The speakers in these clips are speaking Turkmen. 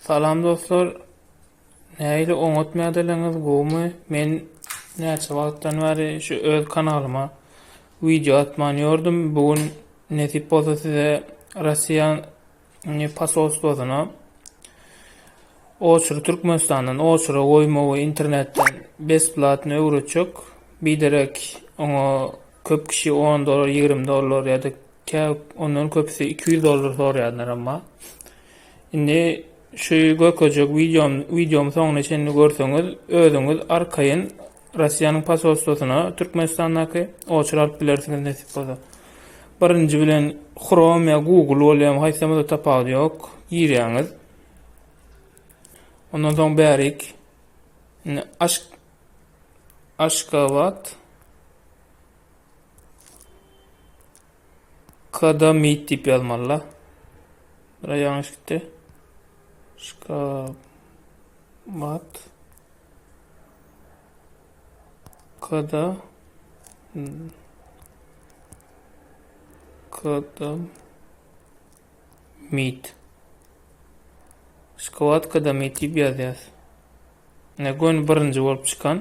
Salam dostlar. Nähili oňatmaýardylaryňyz gowy? Men näçe wagtdan bäri şu öz kanalyma video atman ýordum. Bugun nesip bolsa size Russiýa pasolstwosyna oçry Türkmenistandan oçry goýmagy internetden besplatny öwretjek. Biderek oňa köp kişi $10, $20 ýa-da ondan köpüsi $200 sorýarlar amma. Indi şu gököjek videom soňuna çenli görseňiz, özüňiz arkaýyn Russiýanyň pasolstwosyna Türkmenistandaky oçry alyp bilersiňiz nesip bolsa. Birinji bilen Chrome ýa Google bolýan haýsamda tapady ýok, girýäňiz. Ondan soň bärik Aşgabat kada meet diýip ýazmalylar. Bira ýalňyş gitdi. Aşgabat kada meet. Aşgabat kada meet diýip ýazýar. Nägon birinji bolup çykan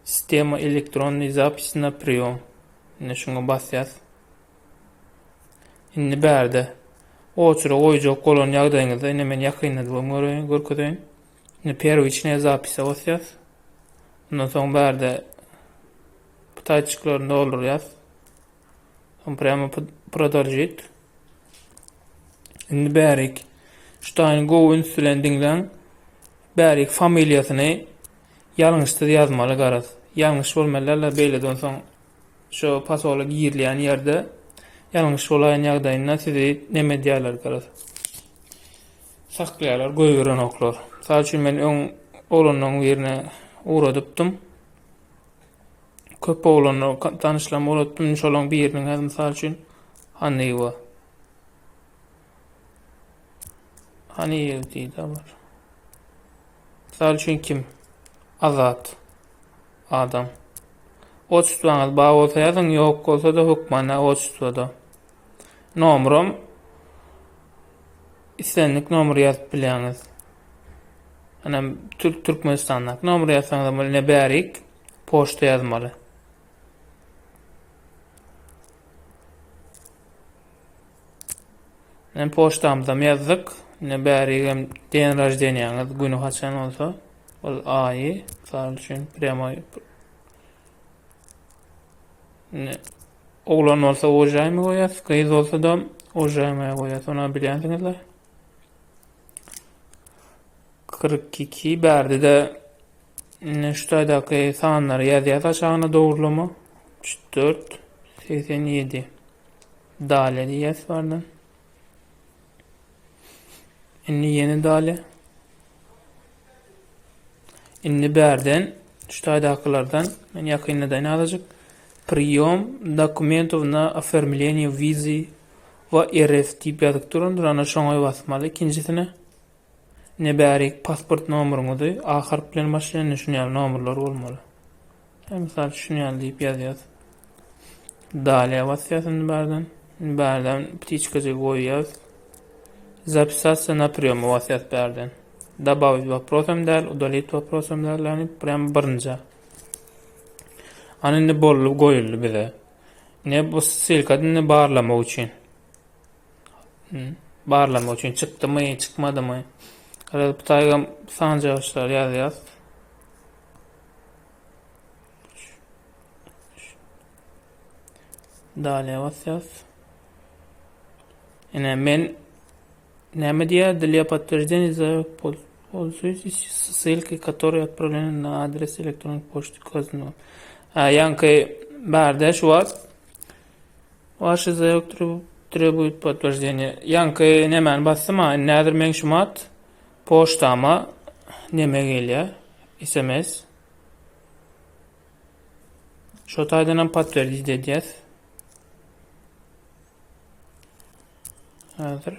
sistema elektronny zapis na priём. Ne şoňa basýas. Indi bärde oçry goýjak bolan ýagdaýyňyzda ine men ýakynda görkezýän. Ine первичная запись basýas. Ondan soň bärde ptaçyklaryny doldurýas. Son prямо продолжить. Indi bärik ştaýyn go insulendiňden bärik familiýasyny ýalňyşda ýazmaly garaz. Ýalňyş bolmalarla beýleden soň şo pasola girilýän ýerde ýalňyş bolan ýagdaýynda sizi neme diýerler garaz. Saklaýarlar, goýuran oklar. Sal üçin men öň oglanyň ýerine uradypdym. Köp oglanyň tanyşlamy uradypdym. Şolaň bir ýeriniň häzim sal üçin Hanywa. Hanywa diýdiler. Sal üçin kim? Azat. Adam. Oçtwaňyz baý bolsa ýazyň, ýok bolsa da hukmana oçtwada. Nomerum istenlik nomer ýazyp bilýäňiz. Ana Türkmenistandaky nomer ýazsaňyz bolýar, ne bärik poçta ýazmaly. Men poçtamda ýazdyk, ne bärik hem den rождениýaňyz güni haçan bolsa, ol aýy, sal üçin prямо ne oglan bolsa ojaymy goýas, gyz bolsa da ojaymy goýas, ona bilýänsiňizler. 42 bärde de ne şutaýdaky sanlary ýazýar aşagyna dogurlama 34 87 dale diýes bardan. Inni ýeni dale. Inni bärden şutaýdakylardan men ýakyndadan alajak. Приём документов на оформление визы в РФ диýip ýazyp durandyr, ana şoňa basmaly. Ikinjisine ne bärik pasport nomeruňyzy ahir bilen başlaýan şunýal nomerler bolmaly. Misal şunýal diýip ýazýar. Dalýa basýas bärden птичкаja goýýas. Записаться на приём basýas bärden. Добавить вопросом дäl, удалить вопросом dälläni prямо birinja. Anynda bolup goýuldy bize. Ne bu silkadny barlamak üçin. Barlamak üçin çykdymy, çykmadymy? Garap taýgam sanjaşlar ýazýas. Dalýa basýas. Ene men näme diýär? Для подтверждения заявок пользуйтесь ссылкой, которая отправлена на адрес электронной почты указанного. Янки бärde şu var. Ваши заявки требуют подтверждения. Янки nemen bassama, nädir men şumat poçtama neme gelýär? SMS. Şo taýdan подтвердить edýäs. Hazır.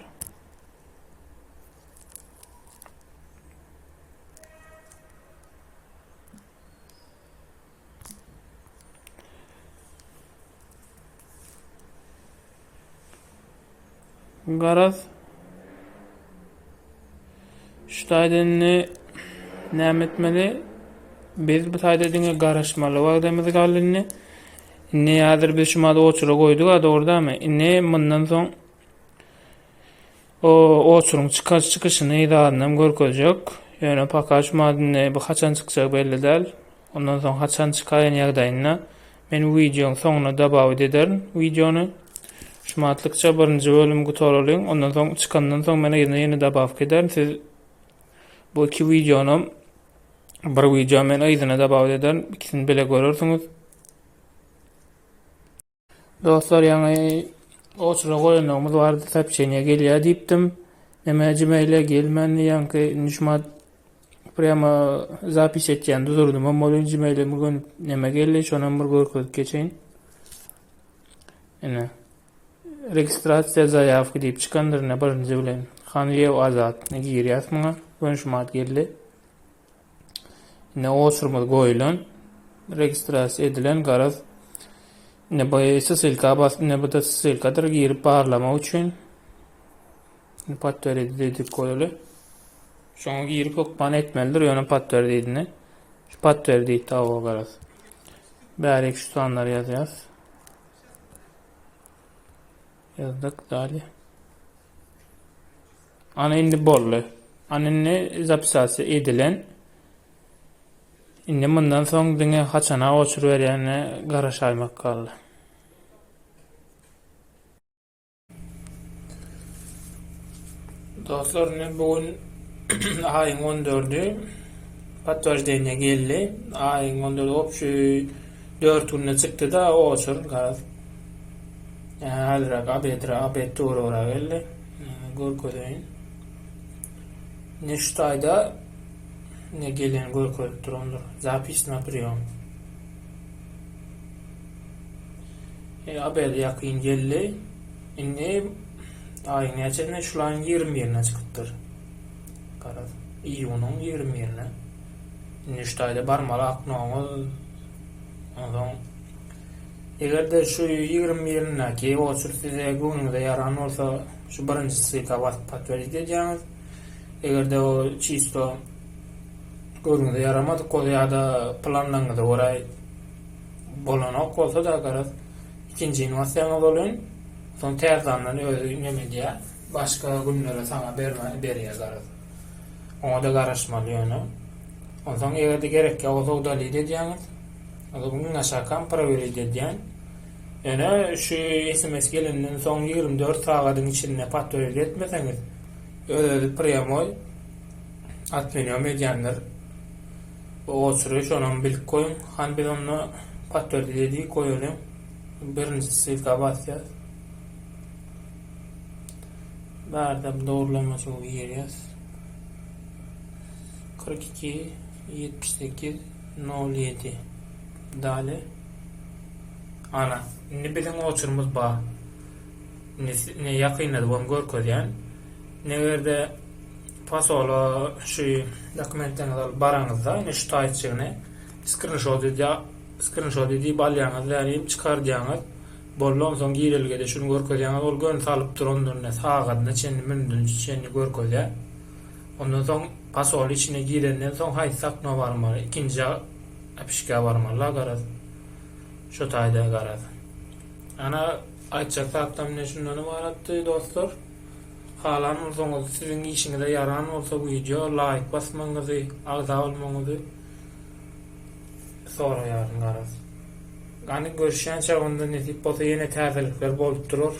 Garaz şu taýda näme etmeli? Biz bu taýda diňe garaşmaly wagtymyz galdyny. Ne ýazyr biz şumada oçura goýdyk, dogurdamy? Ne mundan soň o oçuruň çıkışyny ýa-da görkezjek. Ýöne pakaj şumadyny bu haçan çykjak belli däl. Ondan soň haçan çykaýan ýagdaýynda men wideoň soňuna dabaw ederim. Wideony şumatlykça birinji bölüm gutaralyň. Ondan soň çykandan soň mene ýene dabaw ederim. Siz bu iki wideony bir video men aýdyna dabaw ederim. İkisini bile görürsiňiz. Dostlar, ýa-ni oçura goýanymyz bardy, täpçeňe gelýär diýipdim. Näme jemele gelmänli ýa-ni nişmat prema zapis etýän durdum, amma ol jemele bugün näme geldi, şonu bir görkezip geçeýin. Ene registrasiýa zaýawky diýip çykandyr, ne birinji bilen Hanliýew Azat ne girýär muňa, görüşmat geldi. Ne oçurmaz goýulan, registrasiýa edilen garaz. Ne baýysy silka bas, ne bu da silkadyr girip barlama üçin. Patwer edildi koýuly. Şoňa girip okman etmelidir, ýöne patwer edildi. Şu patwer diýip tawa garaz. Bärik şu sanlar ýazýar. Yazdık dali. Ana indi bolly. Anynny zapisasiýa edilen. Indi mundan soň diňe haçana oçur berýäne garaşaýmak kaldy. Dostlar, bugün aýyň 14-ü patwajdenýe geldi. Aýyň 14-ü opşy 4 günne çykdy da oçur garaz. Alrak abet ora geldi. Görkeýin. Neştaýda ne gelen görkezip durandyr. Zapis napriýom. Abel ýakyn geldi. Indi aýyň näçe şularyň 20-ine çykypdyr. Garaz. Iýunyň 20-ine. Neştaýda barmaly aknoňyz. Ondan egerde şu 20-ine ki oçur size göňüňizde ýaran bolsa, şu birinji silka basyp patwer edýäňiz. Egerde o çisto göňüňizde yaramady, ýa-da planlaňyzda goraý bolanok bolsa da garaz ikinji innovatsiýaňyz bolan, soň tärzandan özü näme diýär, başga günlere sana berýär garaz. Oňa da garaşmaly ýöne. Ondan egerde gerekli bolsa daly edýäňiz. Bugün aşakan proverit edýän. Ene şu SMS gelenden soň 24 sagatyň içinde patwer etmeseňiz, öyle premoy atmenýom edýänler. O süre şonuň bilip koýun, han biz onu patwer edýän koýalım. Birinji silka basýar. Bärdem dogrulanmasy ýerýär. 42 78 07 Dale. Ana, ne bilen oçurmuz ba. Ne ýakynda bu görkezýän. Negerde pasolo şu dokumentlerini alıp baraňyzda, ne şu taýtçygyny screenshot edip alýaňyz, ýani çykardýaňyz. Bollon soň girilgede şunu görkezýäňiz, ol gön salyp durandyr, ne sagatyna çenli mündün çenli görkezýär. Ondan soň pasol içine girenden soň haýsy sakna barmaly, ikinji apişga barmaly garaz. Şu taýda garaz. Ana aýtjak tapdam ne şundan ibaratdy dostlar. Halan bolsaňyz, siziň işiňizde ýaran bolsa bu video like basmaňyzy, agza bolmaňyzy soraýaryn garaz. Gany görüşýän çagynda netip bolsa ýene täzelikler bolup durur.